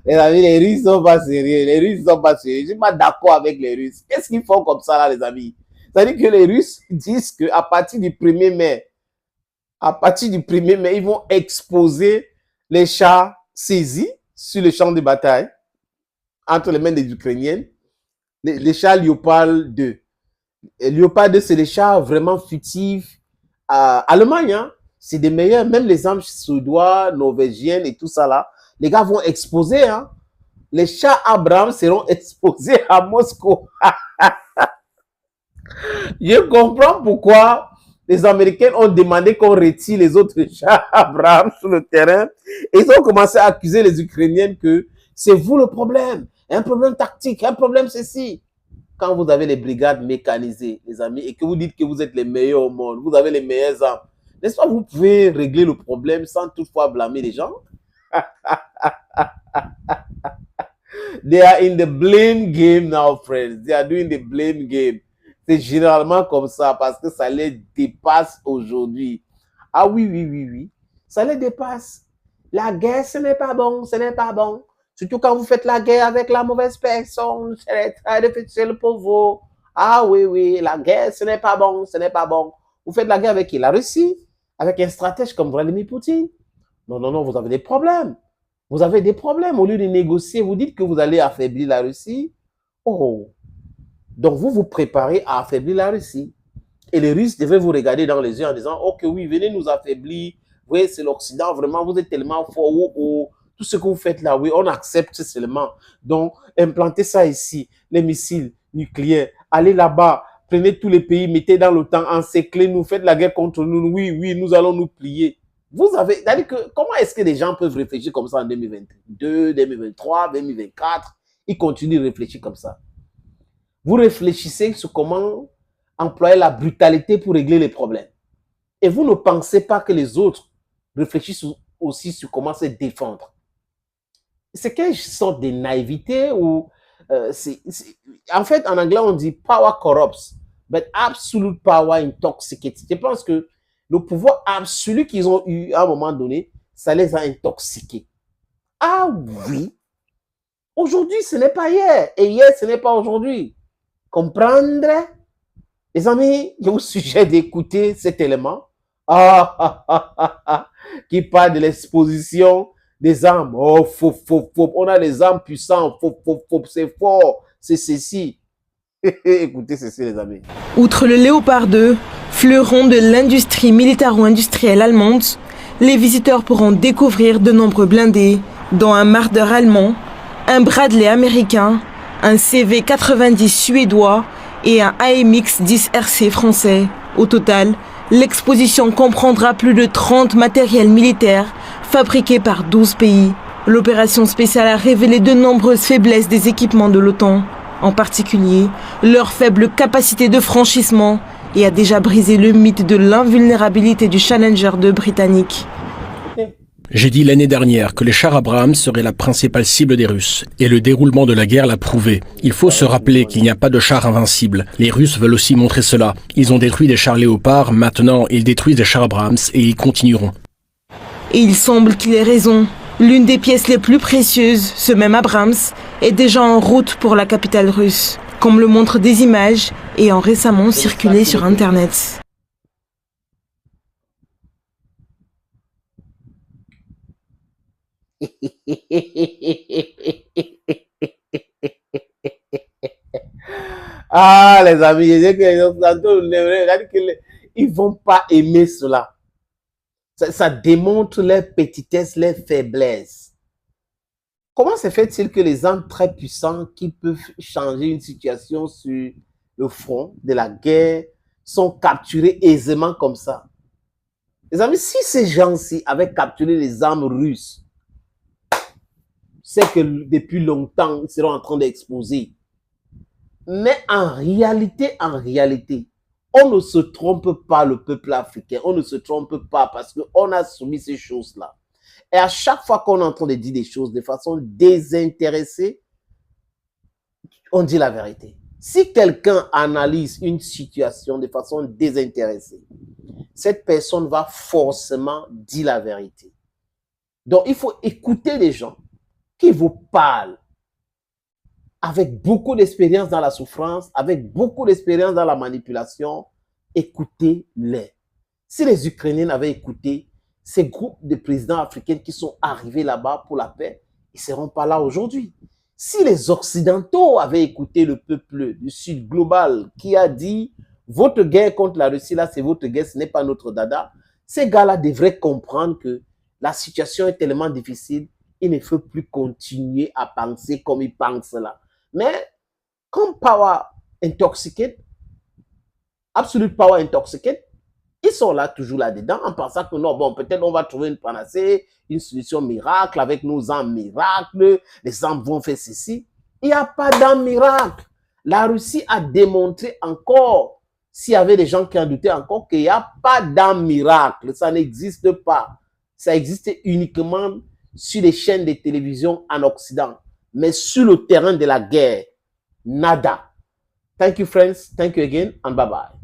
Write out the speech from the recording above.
Les amis, les Russes sont pas sérieux. Les Russes sont pas sérieux. Je suis pas d'accord avec les Russes. Qu'est-ce qu'ils font comme ça, là, les amis? C'est-à-dire que les Russes disent qu'à partir du 1er mai, ils vont exposer les chars saisis sur le champ de bataille entre les mains des Ukrainiennes. Les chars Léopard 2. Léopard 2, c'est des chars vraiment futifs. Allemagne, hein, c'est des meilleurs. Même les armes suédois, norvégiennes et tout ça là. Les gars vont exposer. Hein. Les chars Abrams seront exposés à Moscou. Je comprends pourquoi les Américains ont demandé qu'on retire les autres chars Abrams sur le terrain. Et ils ont commencé à accuser les Ukrainiennes que c'est vous le problème. Un problème tactique, un problème ceci. Quand vous avez les brigades mécanisées, les amis, et que vous dites que vous êtes les meilleurs au monde, vous avez les meilleures armes, n'est-ce pas, vous pouvez régler le problème sans toutefois blâmer les gens. They are in the blame game now, friends. They are doing the blame game. C'est généralement comme ça parce que ça les dépasse aujourd'hui. Ah oui, oui, oui, oui. Ça les dépasse. La guerre, ce n'est pas bon, ce n'est pas bon. Surtout quand vous faites la guerre avec la mauvaise personne, c'est très difficile pour vous. Ah oui, oui, la guerre, ce n'est pas bon, ce n'est pas bon. Vous faites la guerre avec qui? La Russie? Avec un stratège comme Vladimir Poutine? Non, non, non, vous avez des problèmes. Vous avez des problèmes. Au lieu de négocier, vous dites que vous allez affaiblir la Russie. Oh, donc vous vous préparez à affaiblir la Russie. Et les Russes devaient vous regarder dans les yeux en disant, ok, oui, venez nous affaiblir. Oui, c'est l'Occident, vraiment, vous êtes tellement fort. Oh, oh. Tout ce que vous faites là, oui, on accepte seulement. Donc, implantez ça ici, les missiles nucléaires. Allez là-bas, prenez tous les pays, mettez dans l'OTAN, encerclez-nous, faites la guerre contre nous. Oui, oui, nous allons nous plier. Vous avez, c'est-à-dire que comment est-ce que les gens peuvent réfléchir comme ça en 2022, 2023, 2024? Ils continuent de réfléchir comme ça. Vous réfléchissez sur comment employer la brutalité pour régler les problèmes. Et vous ne pensez pas que les autres réfléchissent aussi sur comment se défendre. C'est quelle sorte de naïveté ou en fait, en anglais, on dit power corrupts, but absolute power intoxicates. Je pense que le pouvoir absolu qu'ils ont eu à un moment donné, ça les a intoxiqués. Ah oui, aujourd'hui, ce n'est pas hier, et hier, ce n'est pas aujourd'hui. Comprendre? Les amis, je vous suggère d'écouter cet élément qui parle de l'exposition des armes. Oh, faux, faux, faux. On a les armes puissantes. Faux, faux, faux. C'est fort. C'est ceci. Écoutez ceci, les amis. Outre le Léopard 2, fleuron de l'industrie militaro-industrielle allemande, les visiteurs pourront découvrir de nombreux blindés, dont un Marder allemand, un Bradley américain, un CV-90 suédois et un AMX-10 RC français. Au total, l'exposition comprendra plus de 30 matériels militaires fabriqués par 12 pays. L'opération spéciale a révélé de nombreuses faiblesses des équipements de l'OTAN, en particulier leur faible capacité de franchissement, et a déjà brisé le mythe de l'invulnérabilité du Challenger 2 britannique. J'ai dit l'année dernière que les chars Abrams seraient la principale cible des Russes. Et le déroulement de la guerre l'a prouvé. Il faut se rappeler qu'il n'y a pas de chars invincibles. Les Russes veulent aussi montrer cela. Ils ont détruit des chars Léopard, maintenant ils détruisent des chars Abrams et ils continueront. Et il semble qu'il ait raison. L'une des pièces les plus précieuses, ce même Abrams, est déjà en route pour la capitale russe, comme le montrent des images ayant récemment circulé sur Internet. Ah, les amis, ils ne vont pas aimer cela. Ça démontre leur petitesse, leur faiblesse. Comment se fait-il que les hommes très puissants qui peuvent changer une situation sur le front de la guerre sont capturés aisément comme ça? Les amis, si ces gens-ci avaient capturé les armes russes, c'est que depuis longtemps, ils seront en train d'exploser. Mais en réalité, on ne se trompe pas, le peuple africain. On ne se trompe pas parce qu'on a soumis ces choses-là. Et à chaque fois qu'on est en train de dire des choses de façon désintéressée, on dit la vérité. Si quelqu'un analyse une situation de façon désintéressée, cette personne va forcément dire la vérité. Donc, il faut écouter les gens qui vous parlent avec beaucoup d'expérience dans la souffrance, avec beaucoup d'expérience dans la manipulation. Écoutez-les. Si les Ukrainiens avaient écouté ces groupes de présidents africains qui sont arrivés là-bas pour la paix, ils ne seront pas là aujourd'hui. Si les Occidentaux avaient écouté le peuple du Sud global qui a dit « Votre guerre contre la Russie, là, c'est votre guerre, ce n'est pas notre dada », ces gars-là devraient comprendre que la situation est tellement difficile, il ne faut plus continuer à penser comme ils pensent là. Mais comme power intoxicated, absolute power intoxicated, ils sont là, toujours là-dedans, en pensant que non, bon, peut-être on va trouver une panacée, une solution miracle avec nos armes miracles, les armes vont faire ceci. Il n'y a pas d'armes miracle. La Russie a démontré encore, s'il y avait des gens qui en doutaient encore, qu'il n'y a pas d'armes miracle. Ça n'existe pas. Ça existe uniquement sur les chaînes de télévision en Occident. Mais sur le terrain de la guerre, nada. Thank you, friends. Thank you again, and bye-bye.